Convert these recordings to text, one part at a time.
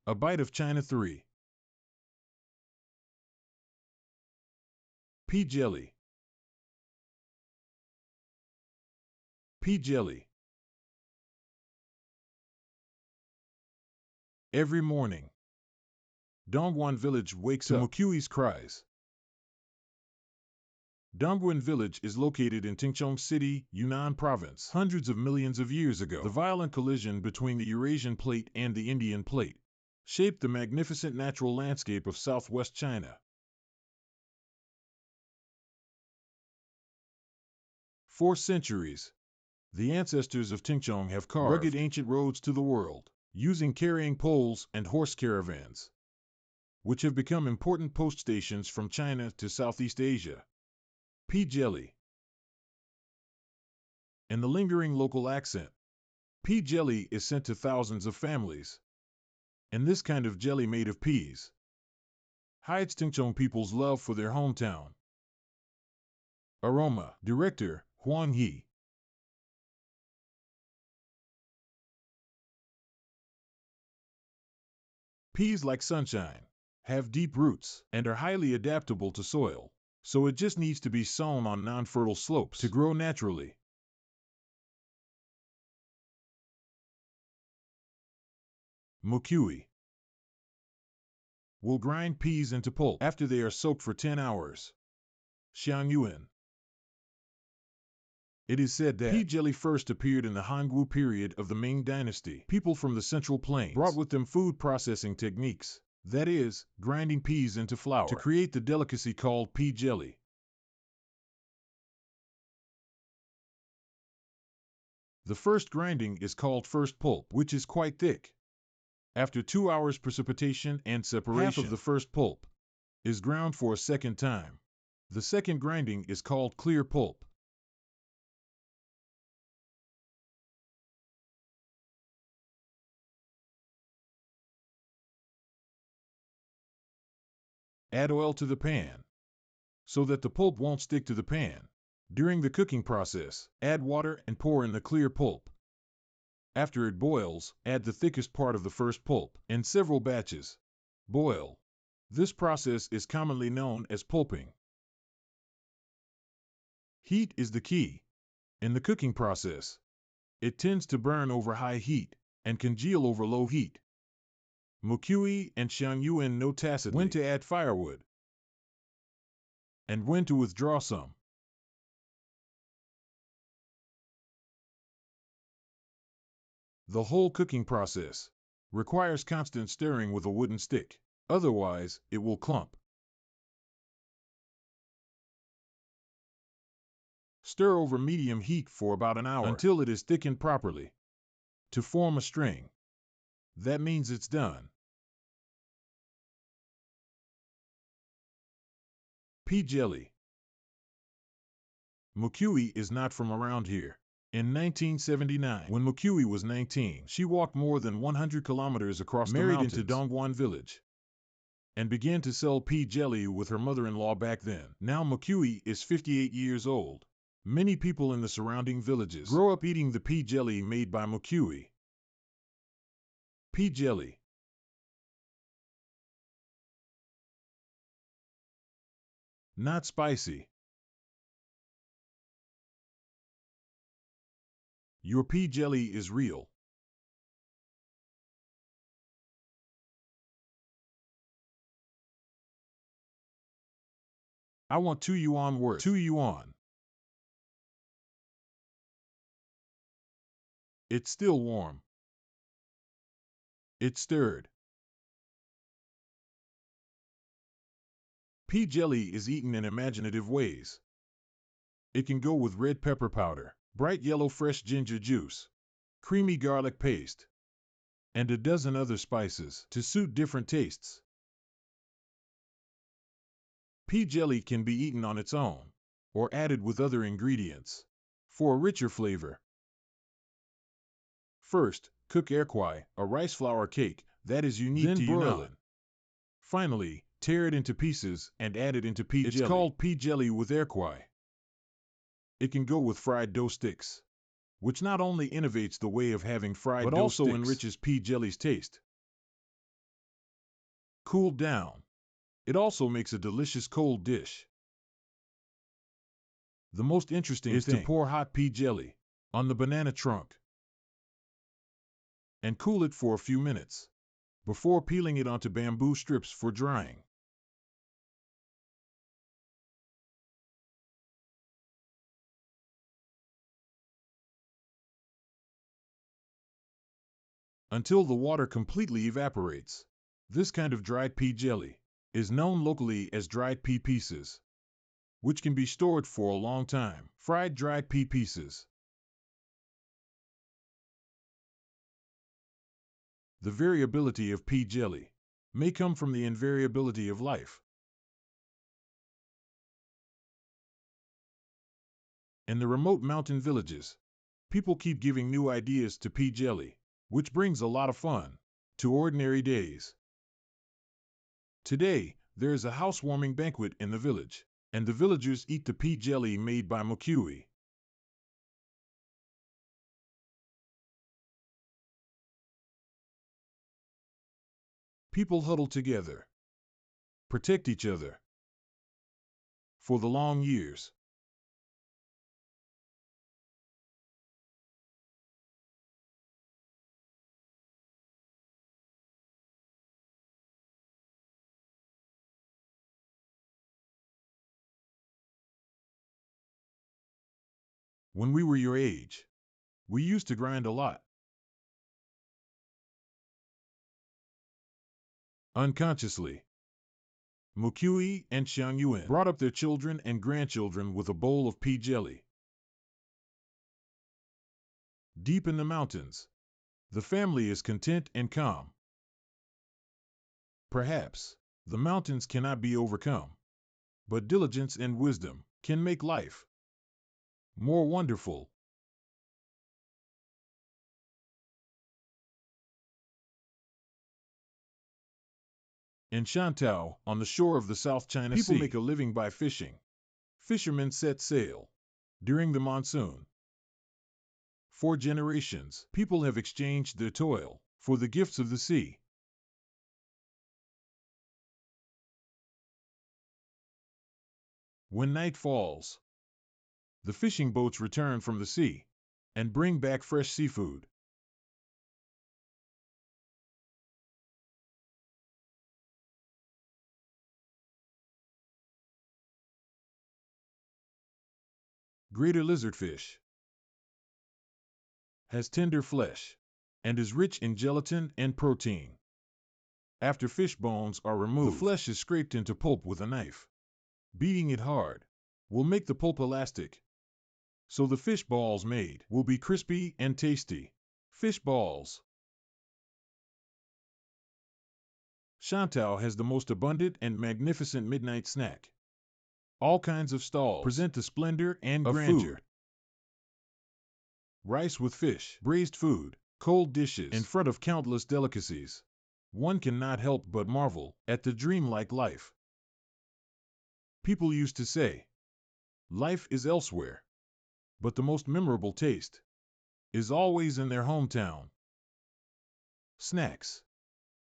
A bite of China 3. Pea jelly. Pea jelly. Every morning, Dongguan village wakes up to Muqi's cries. Dongguan village is located in Tingchong City, Yunnan province. Hundreds of millions of years ago, the violent collision between the Eurasian plate and the Indian plate shaped the magnificent natural landscape of southwest China. For centuries, the ancestors of Tingchong have carved rugged ancient roads to the world, using carrying poles and horse caravans, which have become important post stations from China to Southeast Asia. Pea jelly. In the lingering local accent, pea jelly is sent to thousands of families. And this kind of jelly made of peas hides Tingchong people's love for their hometown. Aroma. Director, Huang He. Peas, like sunshine, have deep roots and are highly adaptable to soil, so it just needs to be sown on non-fertile slopes to grow naturally. Muqi will grind peas into pulp after they are soaked for 10 hours. Xiangyuan. It is said that pea jelly first appeared in the Hangwu period of the Ming Dynasty. People from the Central Plains brought with them food processing techniques, that is, grinding peas into flour, to create the delicacy called pea jelly. The first grinding is called first pulp, which is quite thick. After 2 hours precipitation and separation, half of the first pulp is ground for a second time. The second grinding is called clear pulp. Add oil to the pan so that the pulp won't stick to the pan. During the cooking process, add water and pour in the clear pulp. After it boils, add the thickest part of the first pulp, in several batches. Boil. This process is commonly known as pulping. Heat is the key in the cooking process. It tends to burn over high heat and congeal over low heat. Muqi and Xiangyuan know tacitly when to add firewood and when to withdraw some. The whole cooking process requires constant stirring with a wooden stick, otherwise it will clump. Stir over medium heat for about an hour until it is thickened properly to form a string. That means it's done. Pea jelly. Muqi is not from around here. In 1979, when Muqi was 19, she walked more than 100 kilometers across the mountains, into Dongguan village, and began to sell pea jelly with her mother-in-law back then. Now Muqi is 58 years old. Many people in the surrounding villages grow up eating the pea jelly made by Muqi. Pea jelly. Not spicy. Your pea jelly is real. I want 2 yuan worth. 2 yuan. It's still warm. It's stirred. Pea jelly is eaten in imaginative ways. It can go with red pepper powder, bright yellow fresh ginger juice, creamy garlic paste, and a dozen other spices to suit different tastes. Pea jelly can be eaten on its own or added with other ingredients for a richer flavor. First, cook erkwai, a rice flour cake that is unique to Yunnan. Finally, tear it into pieces and add it into pea jelly. It's called pea jelly with erkwai. It can go with fried dough sticks, which not only innovates the way of having fried dough sticks, but also enriches pea jelly's taste. cooled down. It also makes a delicious cold dish. The most interesting is to pour hot pea jelly on the banana trunk and cool it for a few minutes before peeling it onto bamboo strips for drying. Until the water completely evaporates. This kind of dried pea jelly is known locally as dried pea pieces, which can be stored for a long time. Fried dried pea pieces. The variability of pea jelly may come from the invariability of life. In the remote mountain villages, people keep giving new ideas to pea jelly, which brings a lot of fun to ordinary days. Today, there is a housewarming banquet in the village, and the villagers eat the pea jelly made by Mukui. People huddle together, protect each other for the long years. When we were your age, we used to grind a lot. Unconsciously, Mukui and Xiangyuan brought up their children and grandchildren with a bowl of pea jelly. Deep in the mountains, the family is content and calm. Perhaps the mountains cannot be overcome, but diligence and wisdom can make life more wonderful. In Shantou, on the shore of the South China Sea, people make a living by fishing. Fishermen set sail during the monsoon. For generations, people have exchanged their toil for the gifts of the sea. When night falls, the fishing boats return from the sea and bring back fresh seafood. Greater lizardfish has tender flesh and is rich in gelatin and protein. After fish bones are removed, the flesh is scraped into pulp with a knife. Beating it hard will make the pulp elastic, so the fish balls made will be crispy and tasty. Fish balls. Shantou has the most abundant and magnificent midnight snack. All kinds of stalls present the splendor and grandeur. Food. Rice with fish, braised food, cold dishes, in front of countless delicacies. One cannot help but marvel at the dreamlike life. People used to say, life is elsewhere, but the most memorable taste is always in their hometown. Snacks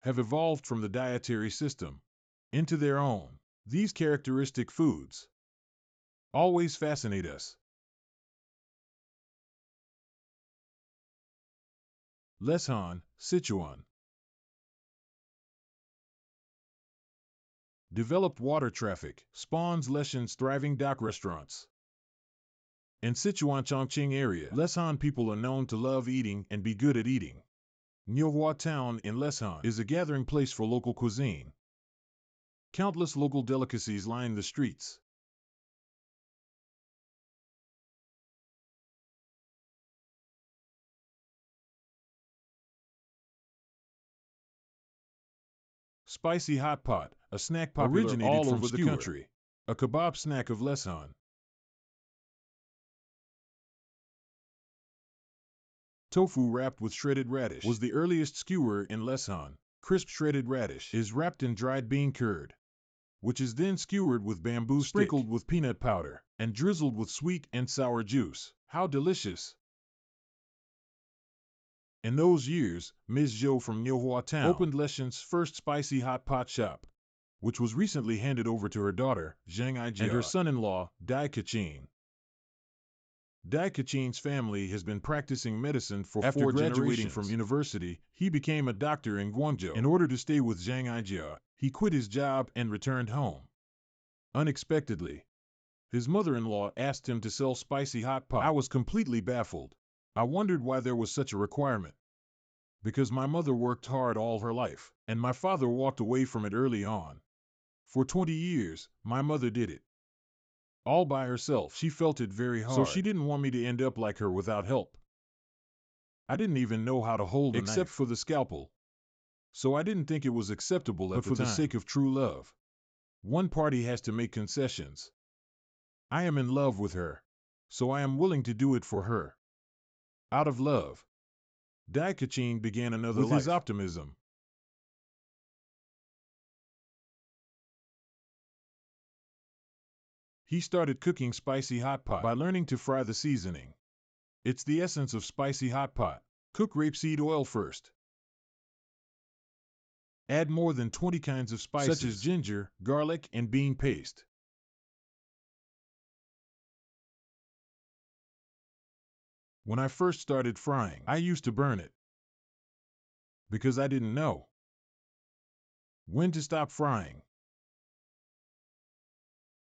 have evolved from the dietary system into their own. These characteristic foods always fascinate us. Leshan, Sichuan. Developed water traffic spawns Leshan's thriving dock restaurants. In Sichuan Chongqing area, Leshan people are known to love eating and be good at eating. Niuhua Town in Leshan is a gathering place for local cuisine. Countless local delicacies line the streets. Spicy hot pot, a snack popular originated all over the country. A kebab snack of Leshan. Tofu wrapped with shredded radish was the earliest skewer in Leshan. Crisp shredded radish is wrapped in dried bean curd, which is then skewered with bamboo sprinkled with peanut powder and drizzled with sweet and sour juice. How delicious! In those years, Ms. Zhou from Niuhua Town opened Leshan's first spicy hot pot shop. which was recently handed over to her daughter, Zhang Aijia, and her son-in-law, Dai Kachin. Dai Kachin's family has been practicing medicine for After 4 graduating generations. From university, he became a doctor in Guangzhou. In order to stay with Zhang Aijia, he quit his job and returned home. Unexpectedly, his mother-in-law asked him to sell spicy hot pot. I was completely baffled. I wondered why there was such a requirement. Because my mother worked hard all her life, and my father walked away from it early on. For 20 years, my mother did it. All by herself. She felt it very hard. So she didn't want me to end up like her without help. I didn't even know how to hold a knife, except for the scalpel. So I didn't think it was acceptable at the time. But for the sake of true love, one party has to make concessions. I am in love with her, so I am willing to do it for her. Out of love, Dai Kachin began another life. With his optimism, he started cooking spicy hot pot by learning to fry the seasoning. It's the essence of spicy hot pot. Cook rapeseed oil first. Add more than 20 kinds of spices, such as ginger, garlic, and bean paste. When I first started frying, I used to burn it because I didn't know when to stop frying.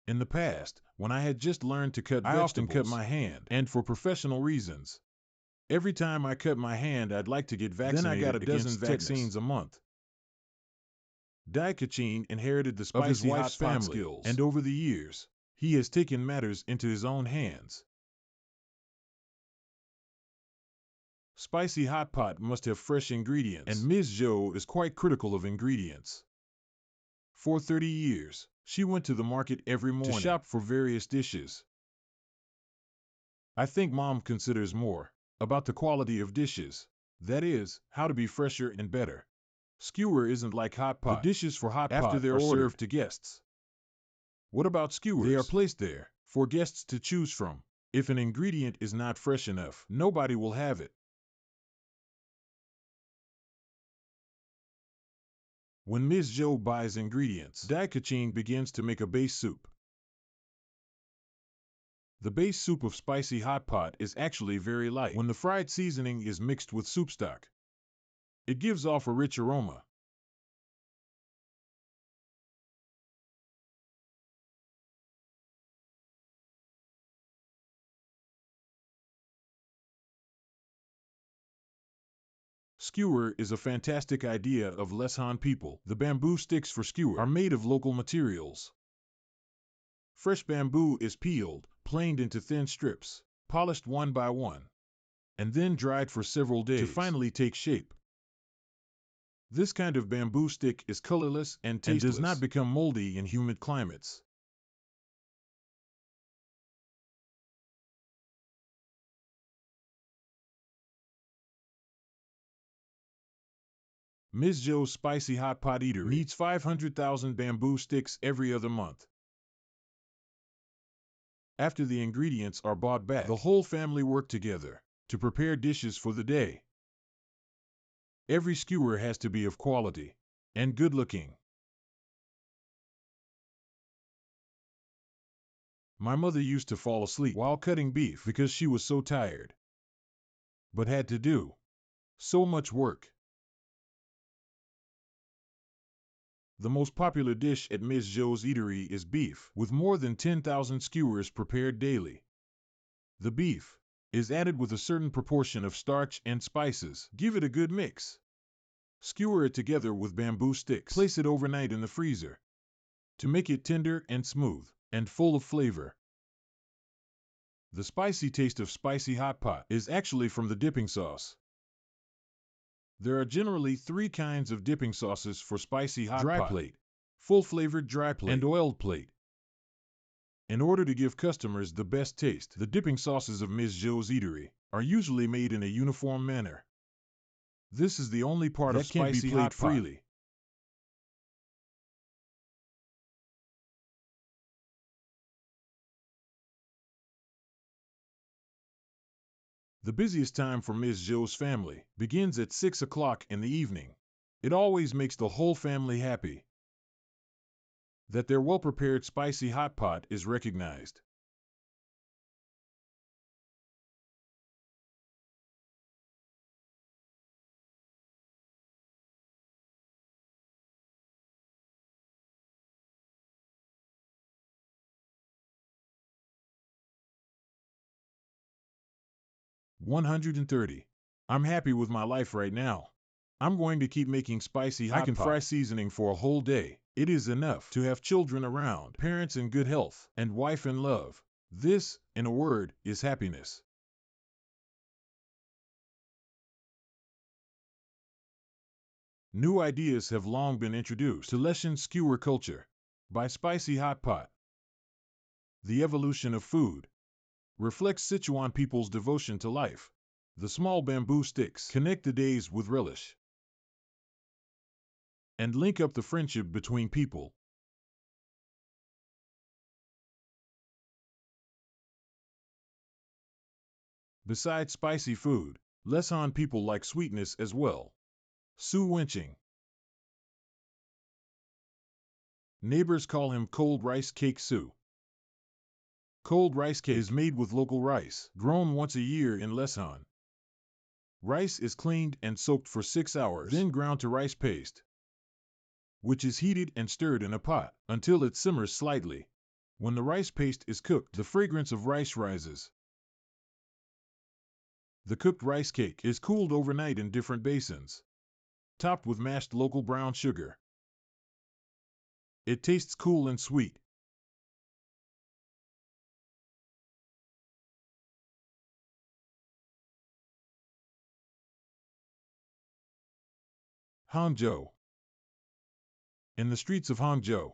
In the past, when I had just learned to cut vegetables, I often cut my hand, and for professional reasons. Every time I cut my hand, I'd like to get vaccinated. Then I got a dozen vaccines a month. Dai Kachin inherited the spicy of his wife's family skills, and over the years, he has taken matters into his own hands. Spicy hot pot must have fresh ingredients, and Ms. Zhou is quite critical of ingredients. For 30 years, she went to the market every morning to shop for various dishes. I think Mom considers more about the quality of dishes. That is, how to be fresher and better. Skewer isn't like hot pot. The dishes for hot pot are served to guests. What about skewers? They are placed there for guests to choose from. If an ingredient is not fresh enough, nobody will have it. When Ms. Zhou buys ingredients, Dai Kachin begins to make a base soup. The base soup of spicy hot pot is actually very light when the fried seasoning is mixed with soup stock. It gives off a rich aroma. Skewer is a fantastic idea of Leshan people. The bamboo sticks for skewer are made of local materials. Fresh bamboo is peeled, planed into thin strips, polished one by one, and then dried for several days to finally take shape. This kind of bamboo stick is colorless and tasteless, and does not become moldy in humid climates. Ms. Zhou's Spicy Hot Pot Eatery needs 500,000 bamboo sticks every other month. After the ingredients are bought back, the whole family work together to prepare dishes for the day. Every skewer has to be of quality and good looking. My mother used to fall asleep while cutting beef because she was so tired, but had to do so much work. The most popular dish at Ms. Zhou's eatery is beef, with more than 10,000 skewers prepared daily. The beef is added with a certain proportion of starch and spices. Give it a good mix. Skewer it together with bamboo sticks. Place it overnight in the freezer to make it tender and smooth and full of flavor. The spicy taste of spicy hot pot is actually from the dipping sauce. There are generally 3 kinds of dipping sauces for spicy hot pot: dry plate, full-flavored dry plate, and oiled plate. In order to give customers the best taste, the dipping sauces of Ms. Zhou's eatery are usually made in a uniform manner. This is the only part that of spicy hot pot freely. The busiest time for Ms. Zhou's family begins at 6 o'clock in the evening. It always makes the whole family happy. that their well-prepared spicy hot pot is recognized. $130. I'm happy with my life right now. I'm going to keep making spicy hot pot. I can fry seasoning for a whole day. It is enough to have children around, parents in good health, and wife in love. This, in a word, is happiness. New ideas have long been introduced to lessen skewer culture by spicy hot pot. The evolution of food reflects Sichuan people's devotion to life. The small bamboo sticks connect the days with relish and link up the friendship between people. Besides spicy food, Lesan people like sweetness as well. Su Wenching. Neighbors call him cold rice cake Su. Cold rice cake is made with local rice, grown once a year in Lesan. Rice is cleaned and soaked for 6 hours, then ground to rice paste, which is heated and stirred in a pot until it simmers slightly. When the rice paste is cooked, the fragrance of rice rises. The cooked rice cake is cooled overnight in different basins, topped with mashed local brown sugar. It tastes cool and sweet. Hangzhou. In the streets of Hangzhou,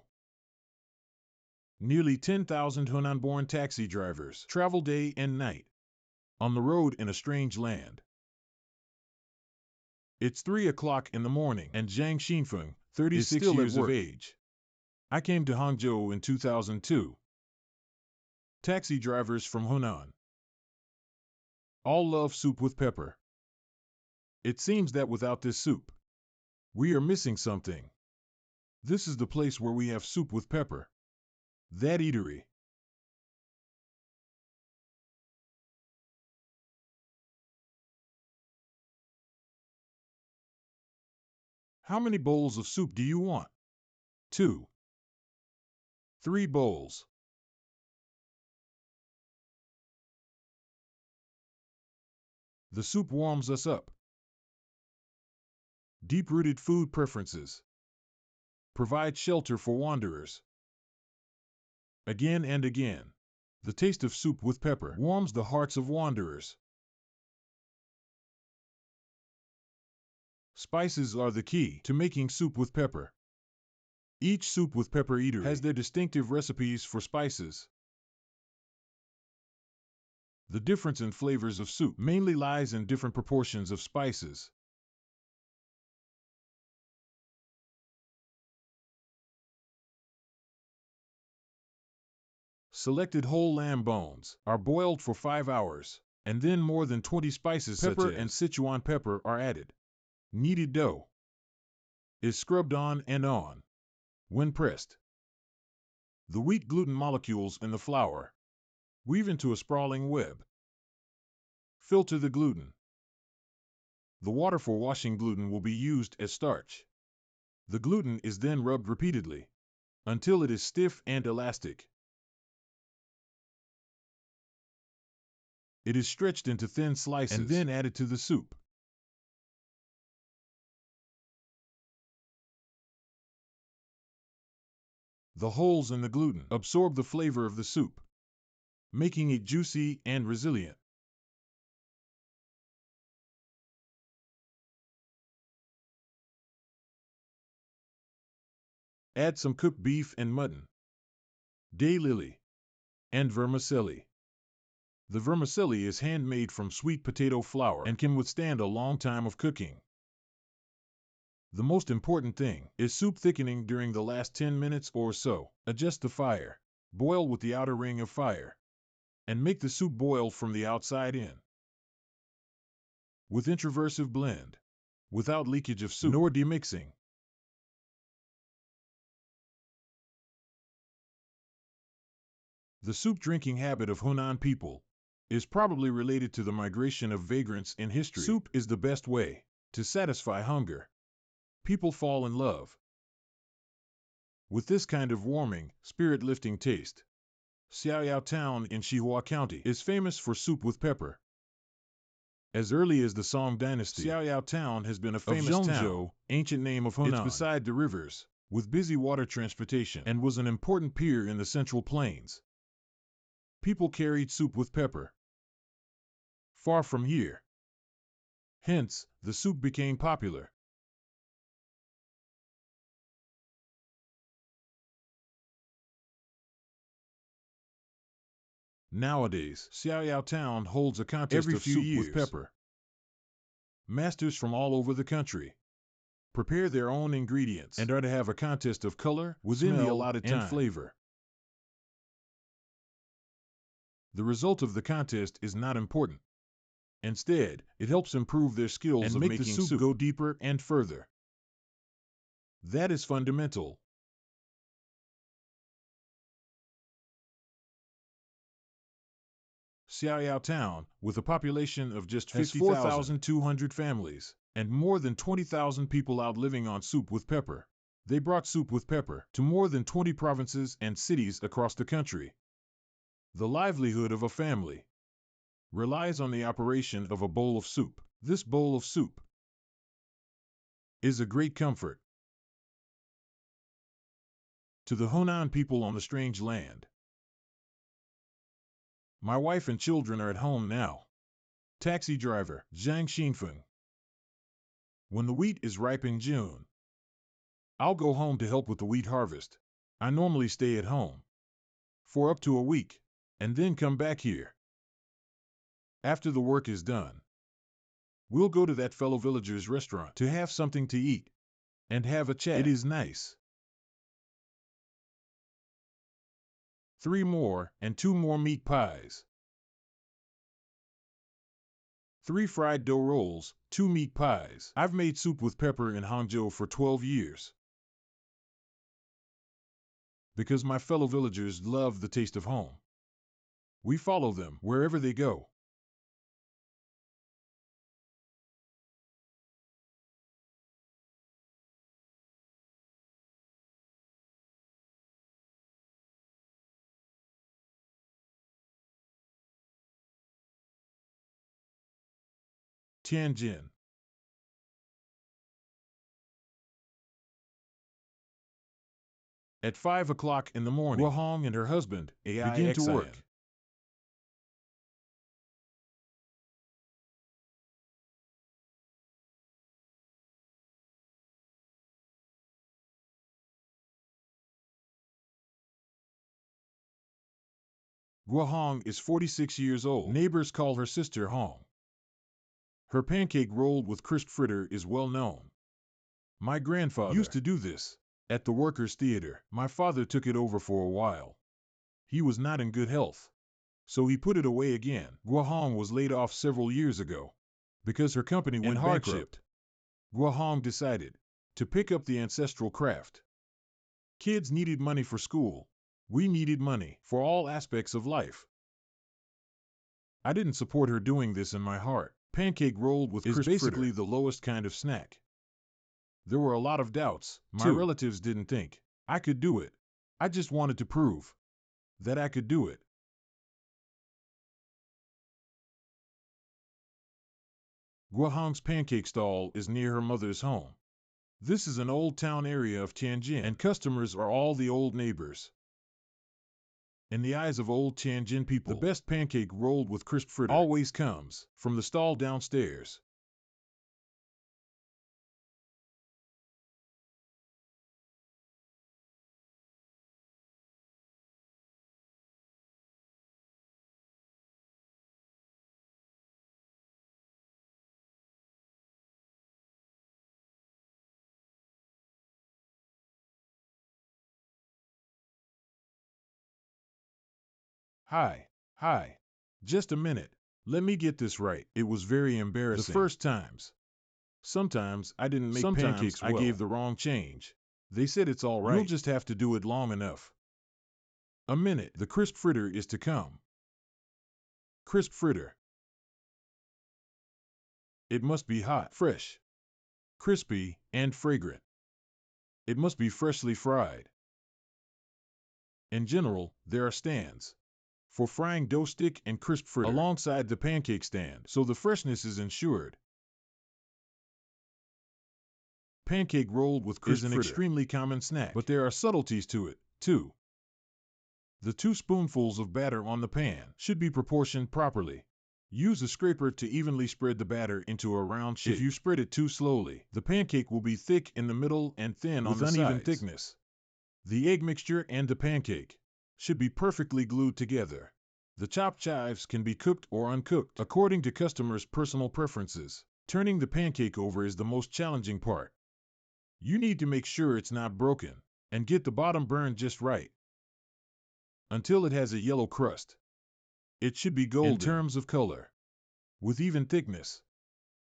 nearly 10,000 Hunan-born taxi drivers travel day and night on the road in a strange land. It's 3 o'clock in the morning, and Zhang Xinfeng, 36 years of age. I came to Hangzhou in 2002. Taxi drivers from Hunan all love soup with pepper. It seems that without this soup, we are missing something. This is the place where we have soup with pepper. That eatery. How many bowls of soup do you want? 2. 3 bowls. The soup warms us up. Deep-rooted food preferences provide shelter for wanderers. Again and again, the taste of soup with pepper warms the hearts of wanderers. Spices are the key to making soup with pepper. Each soup with pepper eatery has their distinctive recipes for spices. The difference in flavors of soup mainly lies in different proportions of spices. Selected whole lamb bones are boiled for 5 hours, and then more than 20 spices pepper and Sichuan pepper are added. Kneaded dough is scrubbed on and on when pressed. The wheat gluten molecules in the flour weave into a sprawling web. Filter the gluten. The water for washing gluten will be used as starch. The gluten is then rubbed repeatedly until it is stiff and elastic. It is stretched into thin slices and then added to the soup. The holes in the gluten absorb the flavor of the soup, making it juicy and resilient. Add some cooked beef and mutton, daylily, and vermicelli. The vermicelli is handmade from sweet potato flour and can withstand a long time of cooking. The most important thing is soup thickening during the last 10 minutes or so. Adjust the fire, boil with the outer ring of fire, and make the soup boil from the outside in. With introversive blend, without leakage of soup nor demixing. The soup-drinking habit of Hunan people is probably related to the migration of vagrants in history. Soup is the best way to satisfy hunger. People fall in love with this kind of warming, spirit-lifting taste. Xiaoyao Town in Xihua County is famous for soup with pepper. As early as the Song Dynasty, Xiaoyao Town has been a famous town, ancient name of Hunan. It's beside the rivers, with busy water transportation, and was an important pier in the Central Plains. People carried soup with pepper far from here. Hence, the soup became popular. Nowadays, Xiaoyao Town holds a contest every few years with pepper. Masters from all over the country prepare their own ingredients and are to have a contest of color, within the allotted time, and flavor. The result of the contest is not important. Instead, it helps improve their skills and make the soup go deeper and further. That is fundamental. Xiaoyao Town, with a population of just 54,200 families and more than 20,000 people out living on soup with pepper. They brought soup with pepper to more than 20 provinces and cities across the country. The livelihood of a family relies on the operation of a bowl of soup. This bowl of soup is a great comfort to the Hunan people on the strange land. My wife and children are at home now. Taxi driver, Zhang Xinfeng. When the wheat is ripe in June, I'll go home to help with the wheat harvest. I normally stay at home for up to a week and then come back here. After the work is done, we'll go to that fellow villager's restaurant to have something to eat and have a chat. It is nice. 3 more and 2 more meat pies. 3 fried dough rolls, 2 meat pies. I've made soup with pepper in Hangzhou for 12 years. Because my fellow villagers love the taste of home. We follow them wherever they go. Tianjin. At 5 o'clock in the morning, Guohong and her husband begin to work. Guohong is 46 years old. Neighbors call her Sister Hong. Her pancake rolled with crisp fritter is well known. My grandfather used to do this at the Workers' Theater. My father took it over for a while. He was not in good health, so he put it away again. Guohong was laid off several years ago because her company went bankrupt. Guohong decided to pick up the ancestral craft. Kids needed money for school. We needed money for all aspects of life. I didn't support her doing this in my heart. Pancake rolled with crisp basically fritter, the lowest kind of snack. There were a lot of doubts. My relatives didn't think I could do it. I just wanted to prove that I could do it. Guohong's pancake stall is near her mother's home. This is an old town area of Tianjin, and customers are all the old neighbors. In the eyes of old Tianjin people, the best pancake rolled with crisp fritter always comes from the stall downstairs. Hi. Just a minute. Let me get this right. It was very embarrassing the first times. Sometimes I didn't make pancakes well. I gave the wrong change. They said it's all right. You'll just have to do it long enough. A minute, the crisp fritter is to come. Crisp fritter. It must be hot, fresh, crispy, and fragrant. It must be freshly fried. In general, there are stands for frying dough stick and crisp fritter alongside the pancake stand, so the freshness is ensured. Pancake rolled with crisp fritter is an extremely common snack, but there are subtleties to it, too. The 2 spoonfuls of batter on the pan should be proportioned properly. Use a scraper to evenly spread the batter into a round shape. If you spread it too slowly, the pancake will be thick in the middle and thin on the sides. With uneven thickness. The egg mixture and the pancake should be perfectly glued together. The chopped chives can be cooked or uncooked, according to customers' personal preferences. Turning the pancake over is the most challenging part. You need to make sure it's not broken, and get the bottom burned just right, until it has a yellow crust. It should be golden in terms of color, with even thickness,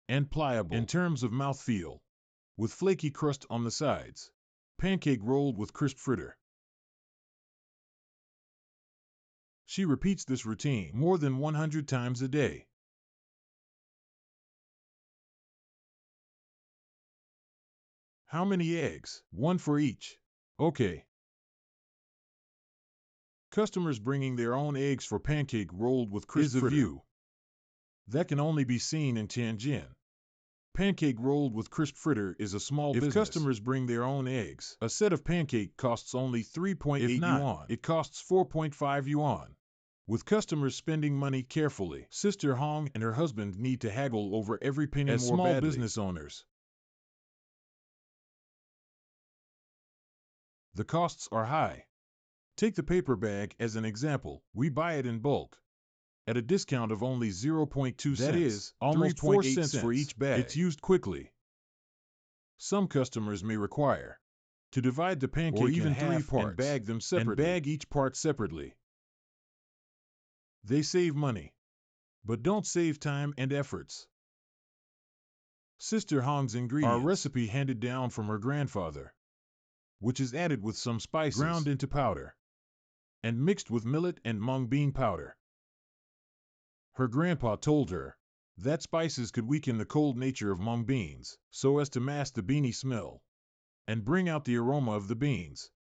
and pliable in terms of mouthfeel, with flaky crust on the sides. Pancake rolled with crisp fritter. She repeats this routine more than 100 times a day. How many eggs? 1 for each. Okay. Customers bringing their own eggs for pancake rolled with crisp fritter. Is a view that can only be seen in Tianjin. Pancake rolled with crisp fritter is a small business. If customers bring their own eggs, a set of pancake costs only 3.8 yuan. It costs 4.5 yuan. With customers spending money carefully, Sister Hong and her husband need to haggle over every penny as more small badly. Business owners. The costs are high. Take the paper bag as an example. We buy it in bulk at a discount of only 0.2 cents. That is, almost 4 cents for each bag. It's used quickly. Some customers may require to divide the pancake or even in 3 parts and bag them separately. And bag each part separately. They save money, but don't save time and efforts. Sister Hong's ingredients are a recipe handed down from her grandfather, which is added with some spices ground into powder and mixed with millet and mung bean powder. Her grandpa told her that spices could weaken the cold nature of mung beans so as to mask the beany smell and bring out the aroma of the beans.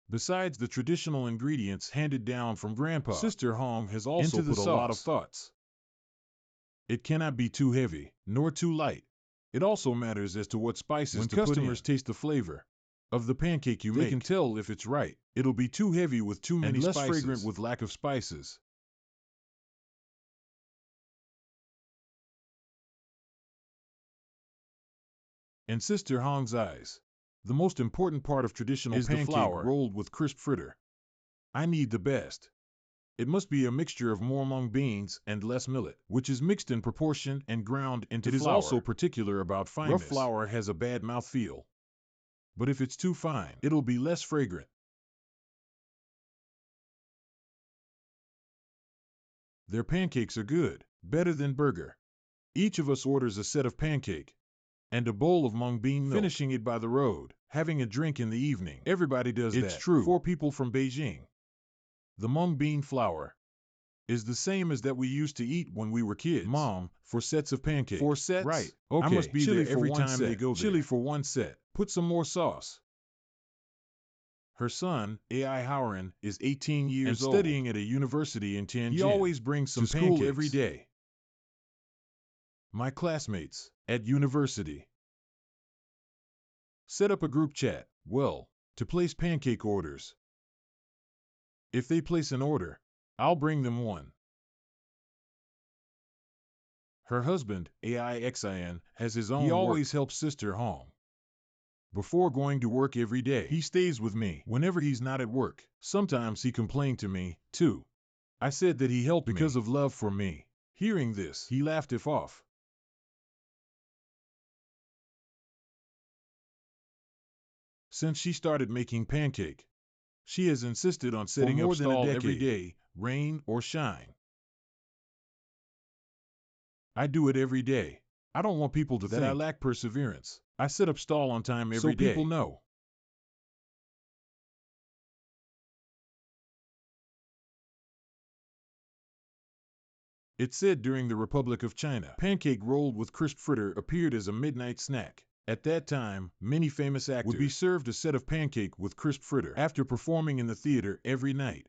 Besides the traditional ingredients handed down from Grandpa, Sister Hong has also put a lot of thoughts. It cannot be too heavy, nor too light. It also matters as to what spices to put in. When customers taste the flavor of the pancake you make, they can tell if it's right. It'll be too heavy with too many spices, and less fragrant with lack of spices. In Sister Hong's eyes, the most important part of traditional is pancake the flour rolled with crisp fritter. I need the best. It must be a mixture of more mung beans and less millet, which is mixed in proportion and ground into flour. It is also particular about fineness. Rough flour has a bad mouthfeel, but if it's too fine, it'll be less fragrant. Their pancakes are good, better than burger. Each of us orders a set of pancake and a bowl of mung bean milk, finishing it by the road, having a drink in the evening. Everybody does that. It's true. 4 people from Beijing. The mung bean flour is the same as that we used to eat when we were kids. Mom, 4 sets of pancakes. 4 sets? Right. Okay. I must be chili there every time they go there. Chili for 1 set. Put some more sauce. Her son, A.I. Howren, is 18 years old and studying at a university in Tianjin. He always brings some pancakes every day. My classmates at university set up a group chat, to place pancake orders. If they place an order, I'll bring them one. Her husband, AIXIN, has his own work. He always helps Sister Hong before going to work every day. He stays with me whenever he's not at work. Sometimes he complained to me, too. I said that he helped because of love for me. Hearing this, he laughed it off. Since she started making pancake, she has insisted on setting up stall every day, rain or shine. I do it every day. I don't want people to think I lack perseverance. I set up stall on time every day. So people know It's said during the Republic of China, pancake rolled with crisp fritter appeared as a midnight snack. At that time, many famous actors would be served a set of pancake with crisp fritter after performing in the theater every night.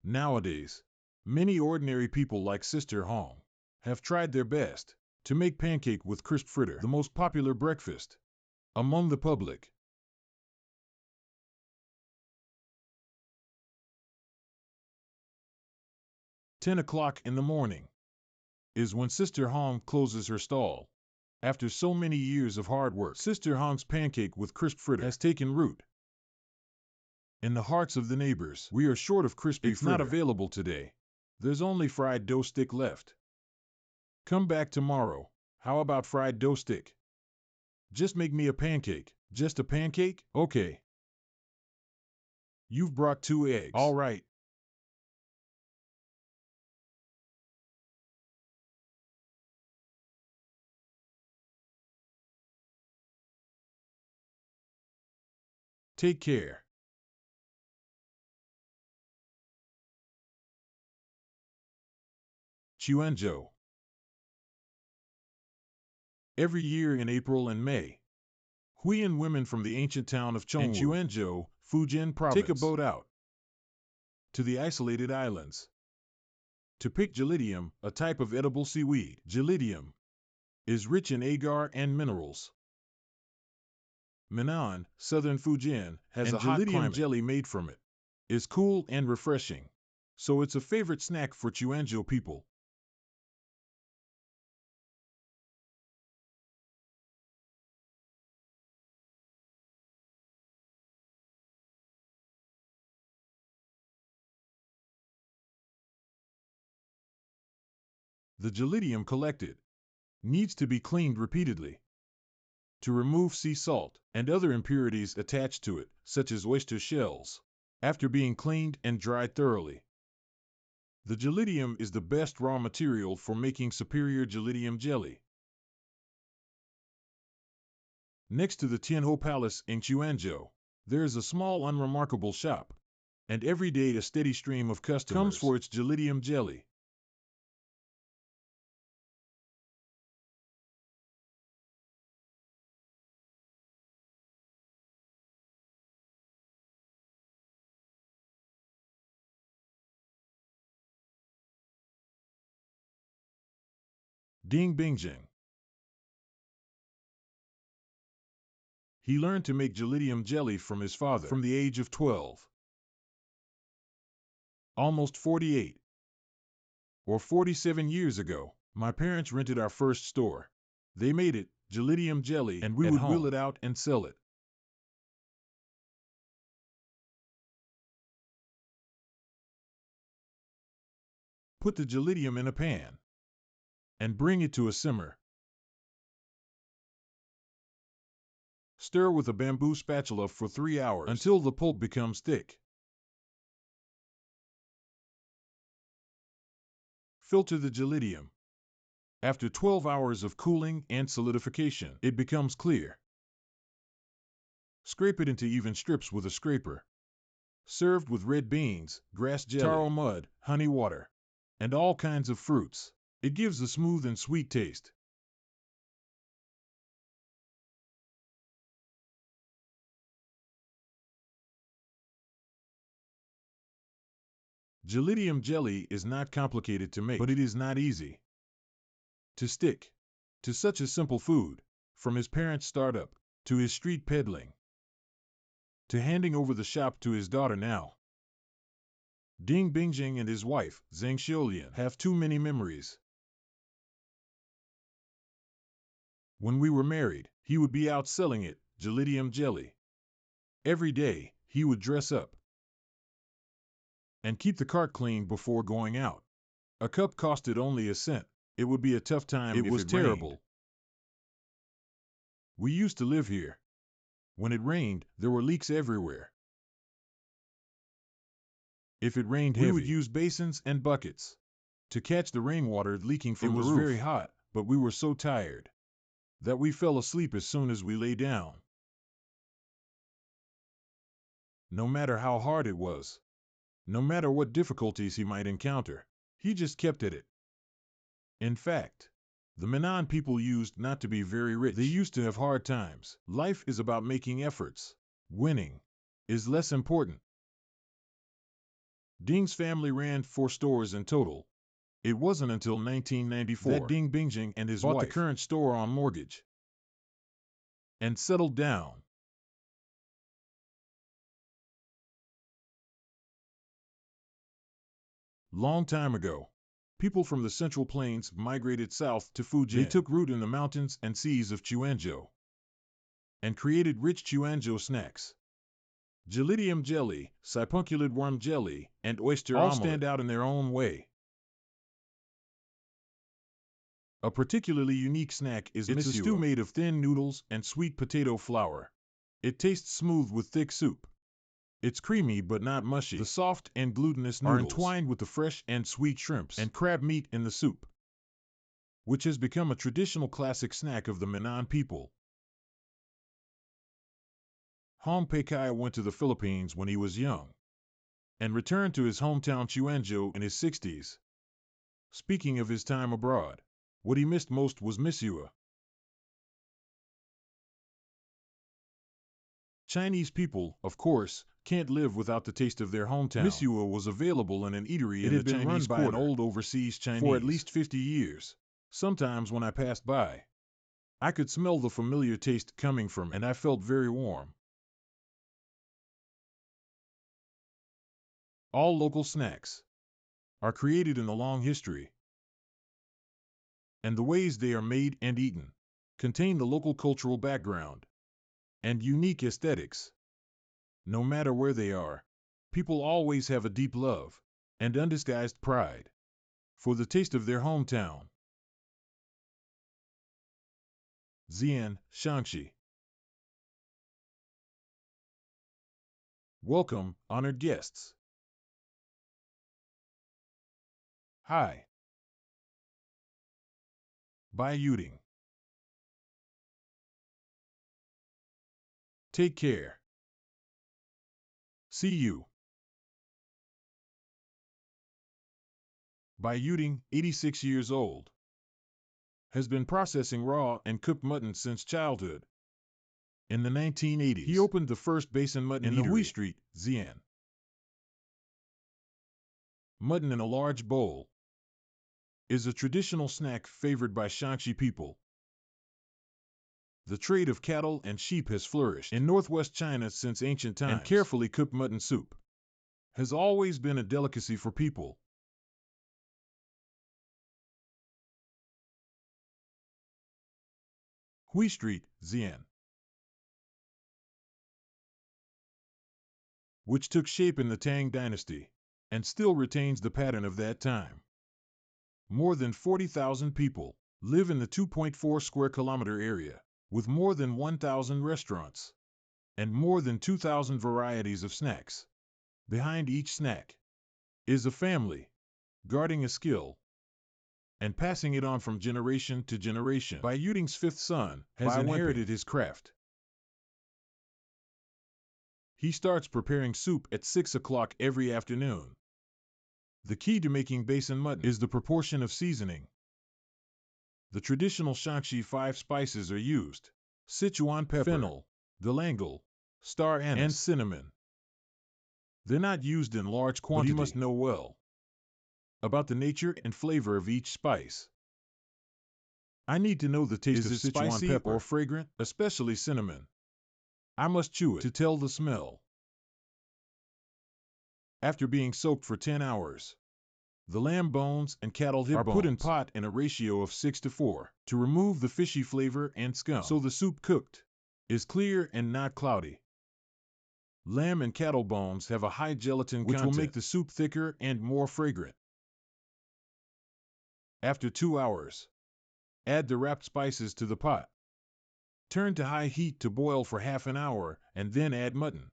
Nowadays, many ordinary people like Sister Hong have tried their best to make pancake with crisp fritter the most popular breakfast among the public. "10 o'clock in the morning is when Sister Hong closes her stall. After so many years of hard work, Sister Hong's pancake with crisp fritter has taken root in the hearts of the neighbors. We are short of crispy fritter. It's not available today. There's only fried dough stick left. Come back tomorrow. How about fried dough stick? Just make me a pancake." "Just a pancake? Okay. You've brought 2 eggs. All right." Take care. Quanzhou. Every year in April and May, Huiyan women from the ancient town of Chongwu in Quanzhou, Fujian province, take a boat out to the isolated islands to pick gelidium, a type of edible seaweed. Gelidium is rich in agar and minerals. Minnan, southern Fujian, has a hot climate. Jelly made from it is cool and refreshing, so it's a favorite snack for Quanzhou people. The gelidium collected needs to be cleaned repeatedly to remove sea salt and other impurities attached to it, such as oyster shells, after being cleaned and dried thoroughly. The gelidium is the best raw material for making superior gelidium jelly. Next to the Tianhe Palace in Quanzhou, there is a small unremarkable shop, and every day a steady stream of customers comes for its gelidium jelly. Ding Bingjing. He learned to make gelidium jelly from his father from the age of 12. Almost 48 or 47 years ago, my parents rented our first store. They made it, gelidium jelly, and we would wheel it out and sell it. Put the gelidium in a pan and bring it to a simmer. Stir with a bamboo spatula for 3 hours until the pulp becomes thick. Filter the gelidium. After 12 hours of cooling and solidification, it becomes clear. Scrape it into even strips with a scraper. Served with red beans, grass jelly, taro mud, honey water, and all kinds of fruits. It gives a smooth and sweet taste. Gelidium jelly is not complicated to make, but it is not easy to stick to such a simple food. From his parents' startup, to his street peddling, to handing over the shop to his daughter now, Ding Bingjing and his wife, Zhang Xiulian, have too many memories. When we were married, he would be out selling it, gelidium jelly. Every day, he would dress up and keep the cart clean before going out. A cup costed only a cent. It would be a tough time if it was terrible. Rained. We used to live here. When it rained, there were leaks everywhere. If it rained heavy, we would use basins and buckets to catch the rainwater leaking from the roof. It was very hot, but we were so tired that we fell asleep as soon as we lay down. No matter how hard it was, no matter what difficulties he might encounter, He just kept at it. In fact, the Minnan people used not to be very rich. They used to have hard times. Life is about making efforts. Winning is less important. Ding's family ran 4 stores in total. It wasn't until 1994 that Ding Bingjing and his wife bought the current store on mortgage and settled down. Long time ago, people from the Central Plains migrated south to Fujian. They took root in the mountains and seas of Chuanzhou and created rich Chuanzhou snacks. Gelidium jelly, sipunculid worm jelly, and oyster all stand out in their own way. A particularly unique snack is It's a stew made of thin noodles and sweet potato flour. It tastes smooth with thick soup. It's creamy but not mushy. The soft and glutinous noodles are entwined with the fresh and sweet shrimps and crab meat in the soup, which has become a traditional classic snack of the Minnan people. Hong Peikai went to the Philippines when he was young and returned to his hometown Chuanzhou in his 60s. Speaking of his time abroad, what he missed most was misua. Chinese people, of course, can't live without the taste of their hometown. Misua was available in an eatery in the Chinese Quarter. It had been run by an old overseas Chinese for at least 50 years. Sometimes when I passed by, I could smell the familiar taste coming from it, and I felt very warm. All local snacks are created in the long history, and the ways they are made and eaten contain the local cultural background and unique aesthetics. No matter where they are, people always have a deep love and undisguised pride for the taste of their hometown. Xi'an, Shaanxi. Welcome, honored guests. Hi. Bai Yuding. Take care. See you. Bai Yuding, 86 years old, has been processing raw and cooked mutton since childhood. In the 1980s, he opened the first basin mutton in the Hui Street, Xi'an. Mutton in a large bowl is a traditional snack favored by Shaanxi people. The trade of cattle and sheep has flourished in northwest China since ancient times, and carefully cooked mutton soup has always been a delicacy for people. Hui Street, Xi'an, which took shape in the Tang Dynasty and still retains the pattern of that time. More than 40,000 people live in the 2.4 square kilometer area, with more than 1,000 restaurants and more than 2,000 varieties of snacks. Behind each snack is a family guarding a skill and passing it on from generation to generation. Bai Yuding's 5th son has inherited his craft. He starts preparing soup at 6 o'clock every afternoon. The key to making basin mutton is the proportion of seasoning. The traditional Shaanxi 5 spices are used: Sichuan pepper, fennel, galangal, star anise, and cinnamon. They're not used in large quantity, but you must know well about the nature and flavor of each spice. I need to know the taste of Sichuan pepper or fragrant, especially cinnamon. I must chew it to tell the smell. After being soaked for 10 hours, the lamb bones and cattle hip bones are put in pot in a ratio of 6:4 to remove the fishy flavor and scum, so the soup cooked is clear and not cloudy. Lamb and cattle bones have a high gelatin content, which will make the soup thicker and more fragrant. After 2 hours, add the wrapped spices to the pot. Turn to high heat to boil for half an hour, and then add mutton.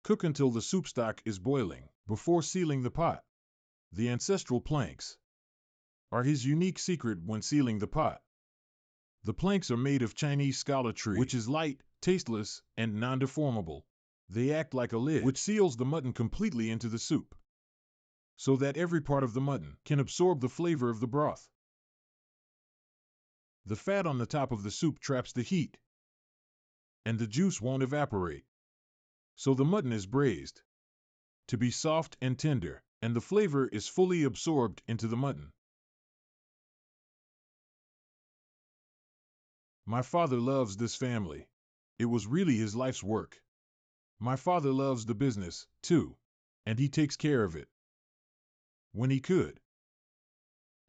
Cook until the soup stock is boiling, before sealing the pot. The ancestral planks are his unique secret when sealing the pot. The planks are made of Chinese scala tree, which is light, tasteless, and non-deformable. They act like a lid, which seals the mutton completely into the soup. so that every part of the mutton can absorb the flavor of the broth. The fat on the top of the soup traps the heat, and the juice won't evaporate. So the mutton is braised to be soft and tender, and the flavor is fully absorbed into the mutton. My father loves this family. It was really his life's work. My father loves the business, too, and he takes care of it when he could.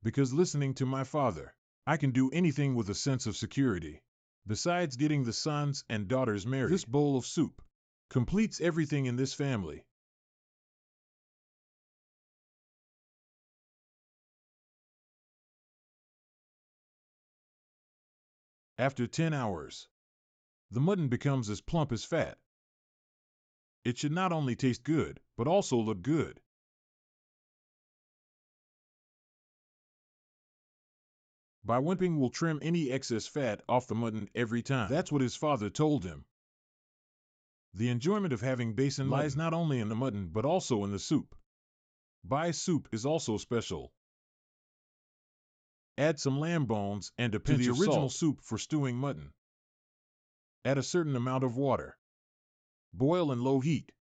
Because listening to my father, I can do anything with a sense of security. Besides getting the sons and daughters married, this bowl of soup completes everything in this family. After 10 hours, the mutton becomes as plump as fat. It should not only taste good, but also look good. Bai Wenping will trim any excess fat off the mutton every time. That's what his father told him. The enjoyment of having basin lies not only in the mutton but also in the soup. Bai's soup is also special. Add some lamb bones and a pinch of the original soup for stewing mutton. Add a certain amount of water. Boil in low heat.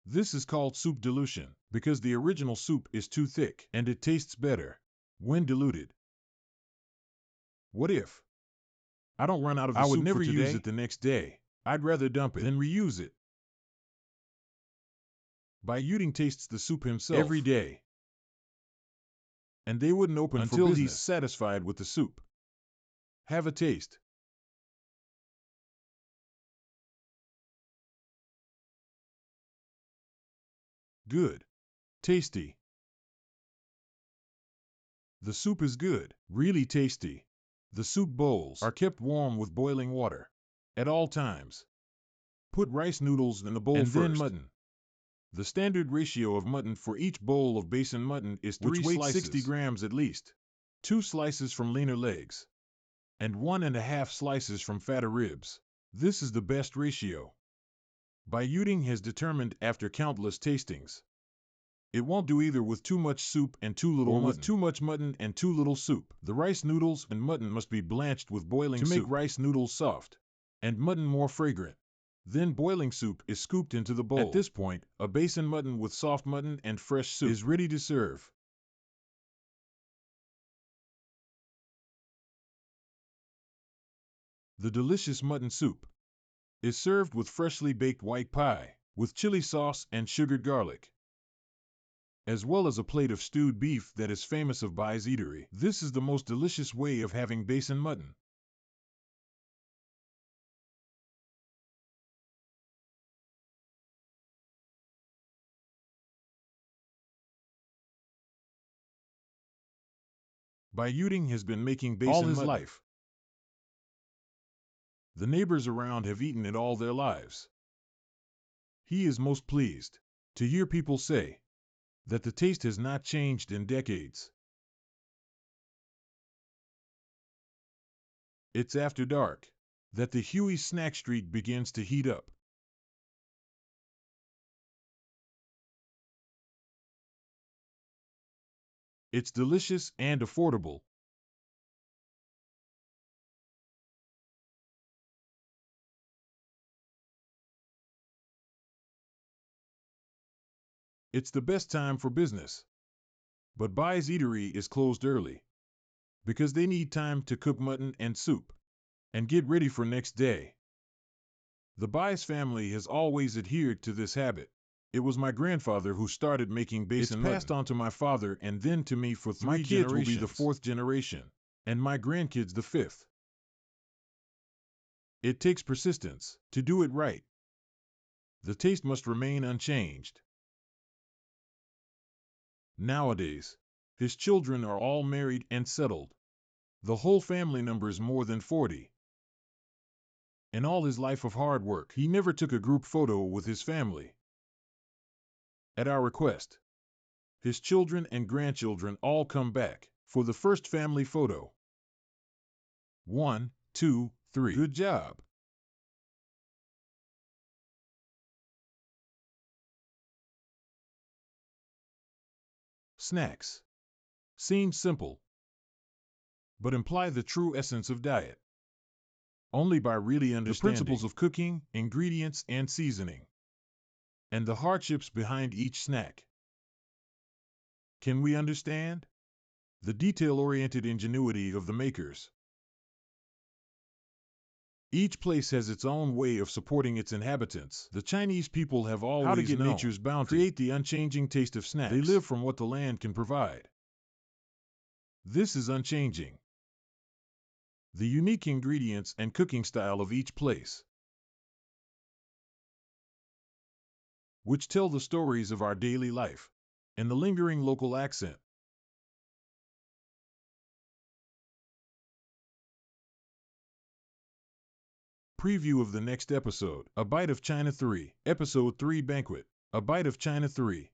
This is called soup dilution because the original soup is too thick and it tastes better when diluted. What if I don't run out of the soup for today? I would never use it the next day. I'd rather dump it than reuse it. Bai Yuding tastes the soup himself every day, and they wouldn't open until he's satisfied with the soup. Have a taste. Good. Tasty. The soup is good, really tasty. The soup bowls are kept warm with boiling water at all times. Put rice noodles in the bowl and first, then mutton. The standard ratio of mutton for each bowl of basin mutton is 3 slices, 60 grams at least, 2 slices from leaner legs, and 1.5 slices from fatter ribs. This is the best ratio. Bai Yuding has determined after countless tastings. It won't do either with too much soup and too little mutton, or with too much mutton and too little soup. The rice noodles and mutton must be blanched with boiling soup to make rice noodles soft and mutton more fragrant. Then boiling soup is scooped into the bowl. At this point, a basin mutton with soft mutton and fresh soup is ready to serve. The delicious mutton soup is served with freshly baked white pie, with chili sauce and sugared garlic, as well as a plate of stewed beef that is famous of Bai's eatery. This is the most delicious way of having basin mutton. Bai Yuding has been making basin all his mutton. Life. The neighbors around have eaten it all their lives. He is most pleased to hear people say that the taste has not changed in decades. It's after dark that the Huey snack street begins to heat up. It's delicious and affordable. It's the best time for business. But Bai's eatery is closed early because they need time to cook mutton and soup and get ready for next day. The Bai's family has always adhered to this habit. It was my grandfather who started making basin mutton. It's passed on to my father and then to me for 3 generations. My kids will be the 4th generation, and my grandkids the 5th. It takes persistence to do it right. The taste must remain unchanged. Nowadays, his children are all married and settled. The whole family numbers more than 40. In all his life of hard work, he never took a group photo with his family. At our request, his children and grandchildren all come back for the first family photo. 1, 2, 3. Good job. Snacks seem simple, but imply the true essence of diet. Only by really understanding the principles of cooking, ingredients, and seasoning, and the hardships behind each snack, can we understand the detail-oriented ingenuity of the makers. Each place has its own way of supporting its inhabitants. The Chinese people have always known how to get nature's bounty, create the unchanging taste of snacks. They live from what the land can provide. This is unchanging. The unique ingredients and cooking style of each place, which tell the stories of our daily life, and the lingering local accent. Preview of the next episode, A Bite of China 3, Episode 3 Banquet. A Bite of China 3